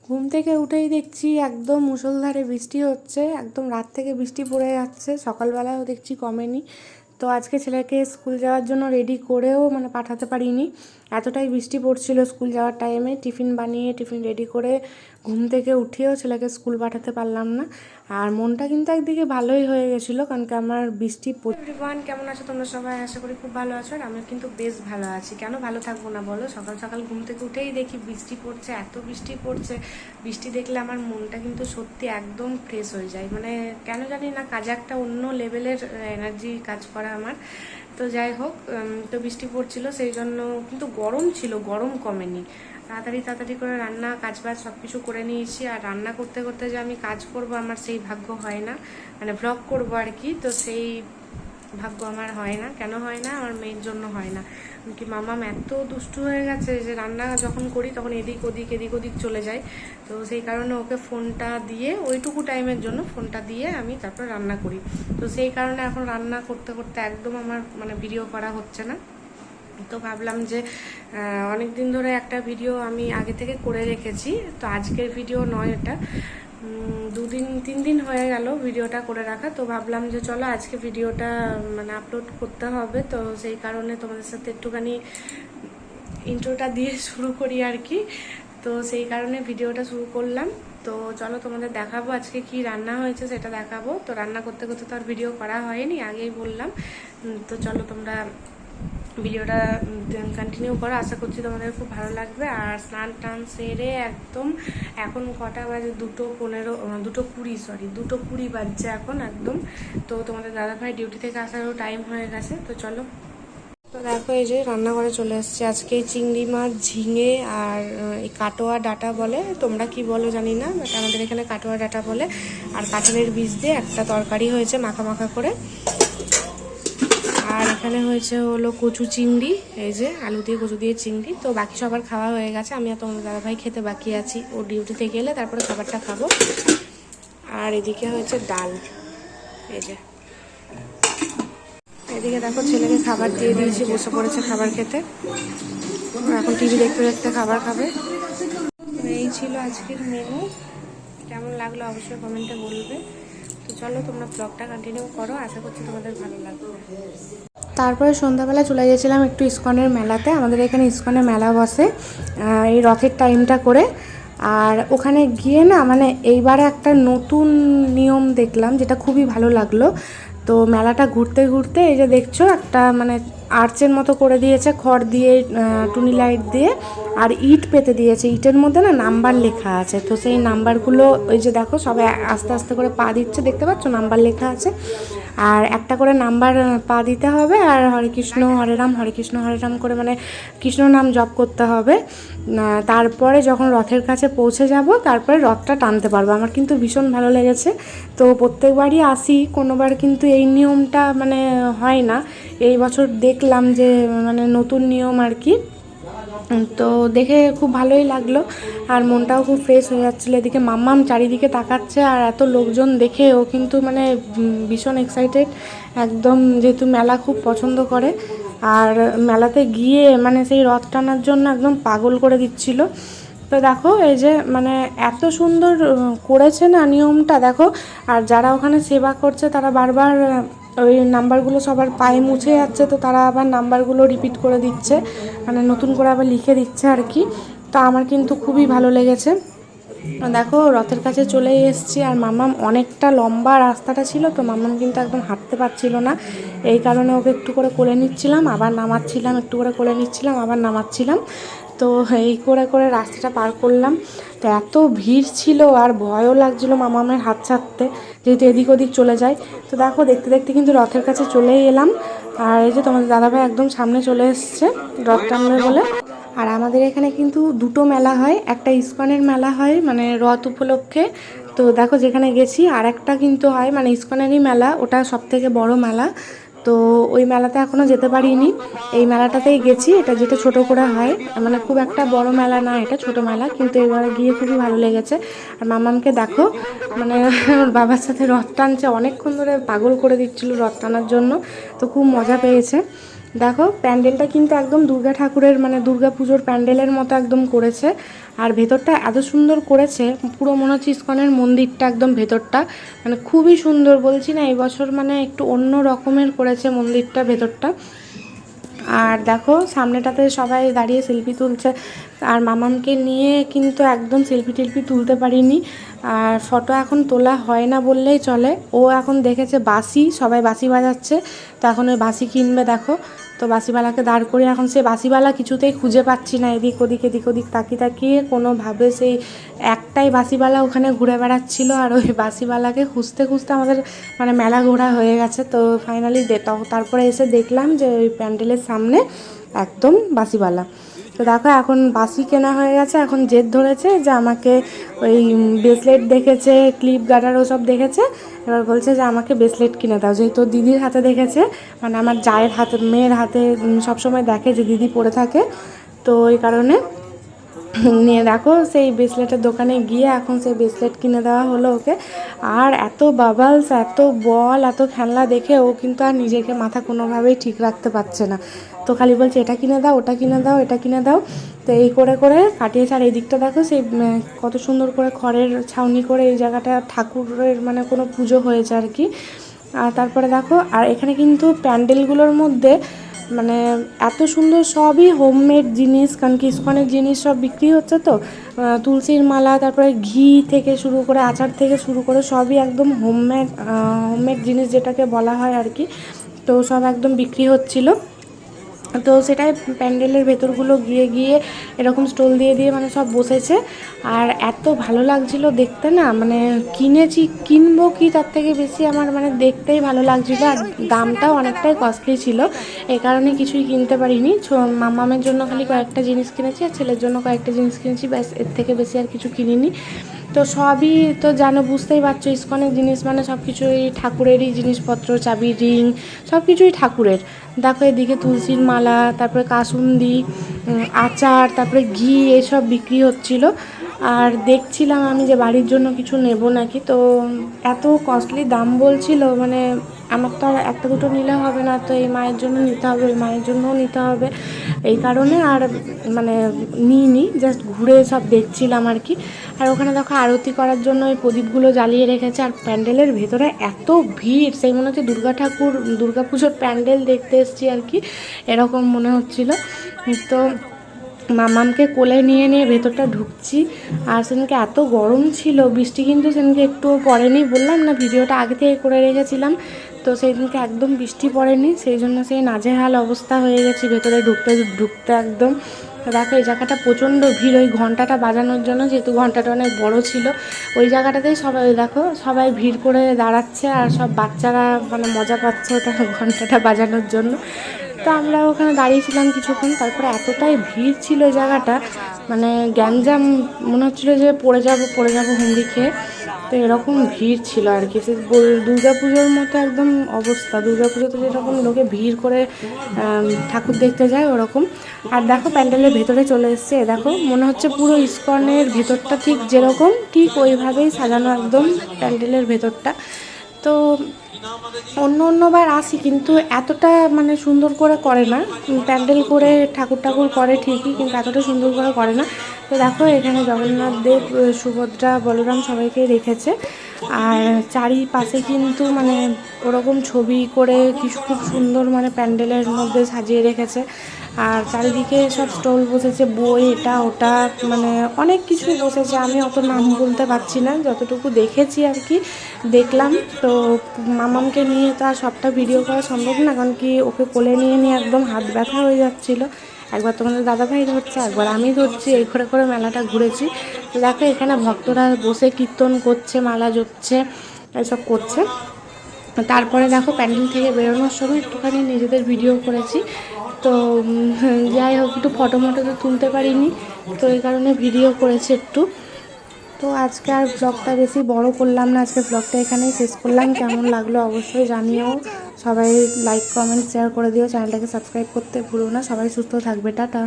ঘুম থেকে উঠেই দেখছি একদম মুষলধারে বৃষ্টি হচ্ছে, একদম রাত থেকে বৃষ্টি পড়ে যাচ্ছে, সকালবেলাও দেখছি কমেনি। তো আজকে ছেলেকে স্কুল যাওয়ার জন্য রেডি করেও মানে পাঠাতে পারিনি, এতটাই বৃষ্টি পড়ছিল স্কুল যাওয়ার টাইমে। টিফিন বানিয়ে টিফিন রেডি করে ঘুম থেকে উঠেও ছেলেকে স্কুল পাঠাতে পারলাম না। আর মনটা কিন্তু একদিকে ভালোই হয়ে গেছিলো, কারণ কি আমার বৃষ্টি। এভরিওয়ান, কেমন আছো তোমরা সবাই? আশা করি খুব ভালো আছো। আর আমি কিন্তু বেশ ভালো আছি, কেন ভালো থাকবো না বলো? সকাল সকাল ঘুম থেকে উঠেই দেখি বৃষ্টি পড়ছে, এত বৃষ্টি পড়ছে। বৃষ্টি দেখলে আমার মনটা কিন্তু সত্যি একদম ফ্রেশ হয়ে যায়, মানে কেন জানি না, কাজে একটা অন্য লেভেলের এনার্জি কাজ করে আমার। তো যাই হোক, তো বৃষ্টি পড়ছিল সেই জন্য, কিন্তু গরম ছিল, গরম কমেনি। তাড়াতাড়ি তাড়াতাড়ি করে রান্না কাজবাজ সব কিছু করে নিয়েছি। আর রান্না করতে করতে যে আমি কাজ করব আমার সেই ভাগ্য হয় না, মানে ভ্লগ করবো আর কি, তো সেই ভাগ্য আমার হয় না। কেন হয় না? আমার মেয়ের জন্য হয় না। কি মামাম এত দুষ্টু হয়ে গেছে যে রান্না যখন করি তখন এদিক ওদিক চলে যায়। তো সেই কারণে ওকে ফোনটা দিয়ে, ওইটুকু টাইমের জন্য ফোনটা দিয়ে আমি তারপর রান্না করি। তো সেই কারণে এখন রান্না করতে করতে একদম আমার মানে ভিডিও করা হচ্ছে না। তো ভাবলাম যে অনেক দিন ধরে একটা ভিডিও আমি আগে থেকে করে রেখেছি, তো আজকের ভিডিও নয় এটা, 2-3 দিন হয়ে গেল ভিডিওটা করে রাখা। তো ভাবলাম যে চলো আজকে ভিডিওটা মানে আপলোড করতে হবে। তো সেই কারণে তোমাদের সাথে একটুখানি ইন্ট্রোটা দিয়ে শুরু করি আর কি। তো সেই কারণে ভিডিওটা শুরু করলাম। তো চলো তোমাদের দেখাবো আজকে কি রান্না হয়েছে, সেটা দেখাবো। তো রান্না করতে করতে তো আর ভিডিও করা হয়নি, আগেই বললাম। তো চলো তোমরা ভিডিওটা কন্টিনিউ করো, আশা করছি তোমাদের খুব ভালো লাগবে। আর স্নান টান সেরে একদম, এখন কটা বাজে? 2:15, 2:20, 2:20 বাজছে এখন একদম। তো তোমাদের দাদাভাই ডিউটি থেকে আসারও টাইম হয়ে গেছে। তো চলো। তো দেখো, এই যে রান্নাঘরে চলে এসেছি। আজকে চিংড়ি মাছ, ঝিঙে আর এই কাটোয়া ডাঁটা বলে, তোমরা কি বলো জানি না, বাট আমাদের এখানে কাটোয়া ডাঁটা বলে। আর কাঁঠালের বীজ দিয়ে একটা তরকারি হয়েছে মাখা মাখা করে। আর এখানে হয়েছে হলো কচু চিংড়ি, এই যে আলু দিয়ে কচু দিয়ে চিংড়ি। তো বাকি সবার খাওয়া হয়ে গেছে, আমি আর তোমাদের দাদাভাই খেতে বাকি আছি। ও ডিউটি থেকে এলে তারপরে খাবারটা খাবো। আর এদিকে হয়েছে ডাল, এই যে। এদিকে দেখো ছেলেকে খাবার দিয়ে দিয়েছি, বসে পড়েছে খাবার খেতে। এখন টিভি দেখতে দেখতে খাবার খাবে। এই ছিল আজকের মেনু। কেমন লাগলো অবশ্যই কমেন্টে বলবে। তো চলো তোমরা ব্লগটা কন্টিনিউ করো, আশা করছি তোমাদের ভালো লাগবে। তারপরে সন্ধ্যাবেলা চলে গেছিলাম একটু ইস্কনের মেলাতে। আমাদের এখানে ইস্কনের মেলা বসে এই রথের টাইমটা করে। আর ওখানে গিয়ে না, মানে এইবারে একটা নতুন নিয়ম দেখলাম, যেটা খুবই ভালো লাগলো। তো মেলাটা ঘুরতে ঘুরতে এই যে দেখছো, একটা মানে আর্চের মতো করে দিয়েছে খড় দিয়ে, টুনি লাইট দিয়ে, আর ইট পেতে দিয়েছে। ইটের মধ্যে না নাম্বার লেখা আছে। তো সেই নাম্বারগুলো ওই যে দেখো, সবাই আস্তে আস্তে করে পা দিচ্ছে, দেখতে পাচ্ছ নাম্বার লেখা আছে। আর একটা করে নাম্বার পা দিতে হবে, আর হরে কৃষ্ণ হরে রাম, হরে কৃষ্ণ হরে রাম করে মানে কৃষ্ণ নাম জপ করতে হবে। তারপরে যখন রথের কাছে পৌঁছে যাব, তারপরে রথটা টানতে পারবো। আমার কিন্তু ভীষণ ভালো লেগেছে। তো প্রত্যেকবারই আসি, কোনোবার কিন্তু এই নিয়মটা মানে হয় না। এই বছর দেখলাম যে মানে নতুন নিয়ম আর কি। তো দেখে খুব ভালোই লাগলো, আর মনটাও খুব ফ্রেশ হয়ে যাচ্ছিলো। এদিকে মাম্মাম চারিদিকে তাকাচ্ছে, আর এত লোকজন দেখে ও কিন্তু মানে ভীষণ এক্সাইটেড একদম, যেহেতু মেলা খুব পছন্দ করে। আর মেলাতে গিয়ে মানে সেই রথ টানার জন্য একদম পাগল করে দিচ্ছিল। তো দেখো এই যে মানে এত সুন্দর করেছে না নিয়মটা, দেখো। আর যারা ওখানে সেবা করছে তারা বারবার ওই নাম্বারগুলো সবার পায়ে মুছে যাচ্ছে, তো তারা আবার নাম্বারগুলো রিপিট করে দিচ্ছে, মানে নতুন করে আবার লিখে দিচ্ছে আর কি। তো আমার কিন্তু খুবই ভালো লেগেছে। দেখো রথের কাছে চলে এসেছি, আর মাম্মাম অনেকটা লম্বা রাস্তাটা ছিল, তো মাম্মাম কিন্তু একদম হাঁটতে পারছিল না। এই কারণে ওকে একটু করে কোলে নিচ্ছিলাম, আবার নামাচ্ছিলাম, একটু করে কোলে নিচ্ছিলাম, আবার নামাচ্ছিলাম। তো এই করে করে রাস্তাটা পার করলাম। তো এত ভিড় ছিল, আর ভয়ও লাগছিলো মামামের হাত ছাড়তে, যেহেতু এদিক ওদিক চলে যায়। তো দেখো দেখতে দেখতে কিন্তু রথের কাছে চলেই এলাম। আর এই যে তোমাদের দাদাভাই একদম সামনে চলে এসছে রথ টানবে বলে। আর আমাদের এখানে কিন্তু দুটো মেলা হয়, একটা ইস্কনের মেলা হয় মানে রথ উপলক্ষে। তো দেখো যেখানে গেছি, আর একটা কিন্তু হয় মানে ইস্কনেরই মেলা, ওটা সবথেকে বড় মেলা। তো ওই মেলাতে এখনও যেতে পারিনি, এই মেলাটাতেই গেছি। এটা যেটা ছোট করে হয়, মানে খুব একটা বড় মেলা না, এটা ছোট মেলা, কিন্তু এবারে গিয়ে খুবই ভালো লেগেছে। আর মামামকে দেখো, মানে ওর বাবার সাথে রথ টানছে, অনেকক্ষণ ধরে পাগল করে দিচ্ছিল রথ টানার জন্য। তো খুব মজা পেয়েছে। দেখো প্যান্ডেলটা কিন্তু একদম দুর্গা ঠাকুরের মানে দুর্গা পুজোর প্যান্ডেলের মতো একদম করেছে। আর ভেতরটা এত সুন্দর করেছে, পুরো মনে হচ্ছে ইস্কনের মন্দিরটা একদম ভেতরটা, মানে খুবই সুন্দর। বলছি না এই বছর মানে একটু অন্য রকমের করেছে মন্দিরটা ভেতরটা। আর দেখো সামনেটাতে সবাই দাঁড়িয়ে সেলফি তুলছে, আর মামামকে নিয়ে কিন্তু একদম সেলফি টেলফি তুলতে পারিনি। আর ফটো এখন তোলা হয় না বললেই চলে। ও এখন দেখেছে বাঁশি, সবাই বাঁশি বাজাচ্ছে, তো এখন ওই বাঁশি কিনবে দেখো। তো বাঁশিওয়ালাকে দাঁড় করিয়ে এখন সে বাঁশিওয়ালা কিছুতেই খুঁজে পাচ্ছি না, এদিক ওদিক তাকিয়ে তাকিয়ে কোনোভাবে সেই একটাই বাঁশিওয়ালা ওখানে ঘুরে বেড়াচ্ছিল। আর ওই বাঁশিওয়ালাকে খুঁজতে খুঁজতে আমাদের মানে মেলা ঘোরা হয়ে গেছে। তো ফাইনালি তারপরে এসে দেখলাম যে ওই প্যান্ডেলের সামনে একদম বাঁশিওয়ালা। তো দেখো এখন বাঁশি কেনা হয়ে গেছে, এখন জেদ ধরেছে যে আমাকে ওই ব্রেসলেট দেখেছে, ক্লিপ গার্ডার ওসব দেখেছে, এবার বলছে যে আমাকে ব্রেসলেট কিনে দাও। যেহেতু দিদির হাতে দেখেছে, মানে আমার জায়ের হাতে, মেয়ের হাতে সবসময় দেখে যে দিদি পরে থাকে, তো ওই কারণে নিয়ে দেখো সেই ব্রেসলেটের দোকানে গিয়ে এখন সেই ব্রেসলেট কিনে দেওয়া হলো ওকে। আর এত বাবলস, এত বল, এত খেলনা দেখে ও কিন্তু আর নিজেকে মাথা কোনোভাবেই ঠিক রাখতে পারছে না। তো খালি বলছে এটা কিনে দাও, ওটা কিনে দাও, এটা কিনে দাও। তো এই করে করে কাটিয়েছে। আর এই দিকটা দেখো সেই কত সুন্দর করে খড়ের ছাউনি করে এই জায়গাটা ঠাকুরের মানে কোনো পুজো হয়েছে আর কি। আর তারপরে দেখো, আর এখানে কিন্তু প্যান্ডেলগুলোর মধ্যে মানে এত সুন্দর সবই হোমমেড জিনিস, কারণ কি ইস্কনের জিনিস সব বিক্রি হচ্ছে। তো তুলসীর মালা, তারপরে ঘি থেকে শুরু করে আচার থেকে শুরু করে সবই একদম হোমমেড জিনিস যেটাকে বলা হয় আর কি। তো সব একদম বিক্রি হচ্ছিল। তো সেটাই প্যান্ডেলের ভেতরগুলো গিয়ে গিয়ে এরকম স্টল দিয়ে দিয়ে মানে সব বসেছে। আর এত ভালো লাগছিল দেখতে না, মানে কিনবো কি তার থেকে বেশি আমার মানে দেখতেই ভালো লাগছিলো। আর দামটাও অনেকটাই কস্টলি ছিল, এই কারণে কিছুই কিনতে পারিনি। মামামের জন্য খালি কয়েকটা জিনিস কিনেছি, আর ছেলের জন্য কয়েকটা জিনিস কিনেছি, ব্যাস এর থেকে বেশি আর কিছু কিনিনি। তো সবই তো জানো, বুঝতেই পারছো ইস্কনের জিনিস মানে সব কিছুই ঠাকুরেরই জিনিসপত্র, চাবি, রিং, সব কিছুই ঠাকুরের। দেখো এদিকে তুলসীর মালা, তারপরে কাসুন্দি, আচার, তারপরে ঘি, এসব বিক্রি হচ্ছিল। আর দেখছিলাম আমি যে বাড়ির জন্য কিছু নেব নাকি, তো এত কস্টলি দাম বলছিল, মানে আমার তো আর একটা দুটো নিলে হবে না, তো এই মায়ের জন্য নিতে হবে, ওই মায়ের জন্যও নিতে হবে, এই কারণে আর মানে নিইনি, জাস্ট ঘুরে সব দেখছিলাম আর কি। আর ওখানে দেখো আরতি করার জন্য ওই প্রদীপগুলো জ্বালিয়ে রেখেছে। আর প্যান্ডেলের ভেতরে এত ভিড়, সেই মনে হচ্ছে দুর্গা পুজোর প্যান্ডেল দেখতে এসেছি আর কি, এরকম মনে হচ্ছিল। তো মামামকে কোলে নিয়ে নিয়ে ভেতরটা ঢুকছি। আর সেদিনকে এত গরম ছিল, বৃষ্টি কিন্তু সেদিনকে একটুও পড়েনি, বললাম না ভিডিওটা আগে থেকে করে রেখেছিলাম। তো সেই দিনকে একদম বৃষ্টি পড়েনি, সেই জন্য সেই নাজেহাল অবস্থা হয়ে গেছে ভেতরে ঢুকতে ঢুকতে একদম। তো দেখো এই জায়গাটা প্রচণ্ড ভিড়, ওই ঘন্টাটা বাজানোর জন্য, যেহেতু ঘন্টাটা অনেক বড় ছিল, ওই জায়গাটাতেই সবাই দেখো সবাই ভিড় করে দাঁড়াচ্ছে, আর সব বাচ্চারা মানে মজা পাচ্ছে ওটা ঘন্টাটা বাজানোর জন্য। তো আমরা ওখানে দাঁড়িয়েছিলাম কিছুক্ষণ, তারপরে এতটাই ভিড় ছিল ওই জায়গাটা, মানে গ্যাঞ্জাম, মনে হচ্ছিলো যে পড়ে যাবো হুমড়ি খেয়ে। তো এরকম ভিড় ছিল আর কি, সে দুর্গা পুজোর মতো একদম অবস্থা, দুর্গা পুজোতে যেরকম লোকে ভিড় করে ঠাকুর দেখতে যায় ওরকম। আর দেখো প্যান্ডেলের ভেতরে চলে এসছে, দেখো মনে হচ্ছে পুরো ইস্কনের ভেতরটা ঠিক যেরকম ঠিক ওইভাবেই সাজানো একদম প্যান্ডেলের ভেতরটা। তো অন্যবার আসি, কিন্তু এতটা মানে সুন্দর করে না, প্যান্ডেল করে ঠাকুর করে ঠিকই, কিন্তু এতটা সুন্দর করে না। তো দেখো এখানে জগন্নাথ দেব, সুভদ্রা, বলরাম সবাইকে রেখেছে। আর চারিপাশে কিন্তু মানে ওরকম ছবি করে কিছু খুব সুন্দর মানে প্যান্ডেলের মধ্যে সাজিয়ে রেখেছে। আর চারিদিকে সব স্টল বসেছে, বই, এটা ওটা, মানে অনেক কিছু বসেছে, আমি অত নাম বলতে পারছি না, যতটুকু দেখেছি আর কি দেখলাম। তো মামামকে নিয়ে তো আর সবটা ভিডিও করা সম্ভব না, কারণ কি ওকে কোলে নিয়ে নিয়ে একদম হাত ব্যথা হয়ে যাচ্ছিলো। একবার তোমাদের দাদাভাই ধরছে, একবার আমি ধরছি, এই করে করে মেলাটা ঘুরেছি। তো দেখো এখানে ভক্তরা বসে কীর্তন করছে, মালা জপছে, এসব করছে। তারপরে দেখো প্যান্ডেল থেকে বেরোনোর সময় একটুখানি নিজেদের ভিডিও করেছি। তো যাই হোক, একটু ফটো তো তুলতে পারিনি, তো এই কারণে ভিডিও করেছি একটু। তো আজকে আর ব্লগটা বেশি বড় করলাম না, আজকে ব্লগটা এখানেই শেষ করলাম। কেমন লাগলো অবশ্যই জানিও, সবাই লাইক কমেন্ট শেয়ার করে দিও, চ্যানেলটাকে সাবস্ক্রাইব করতে ভুলো না। সবাই সুস্থ থাকবে, টাটা।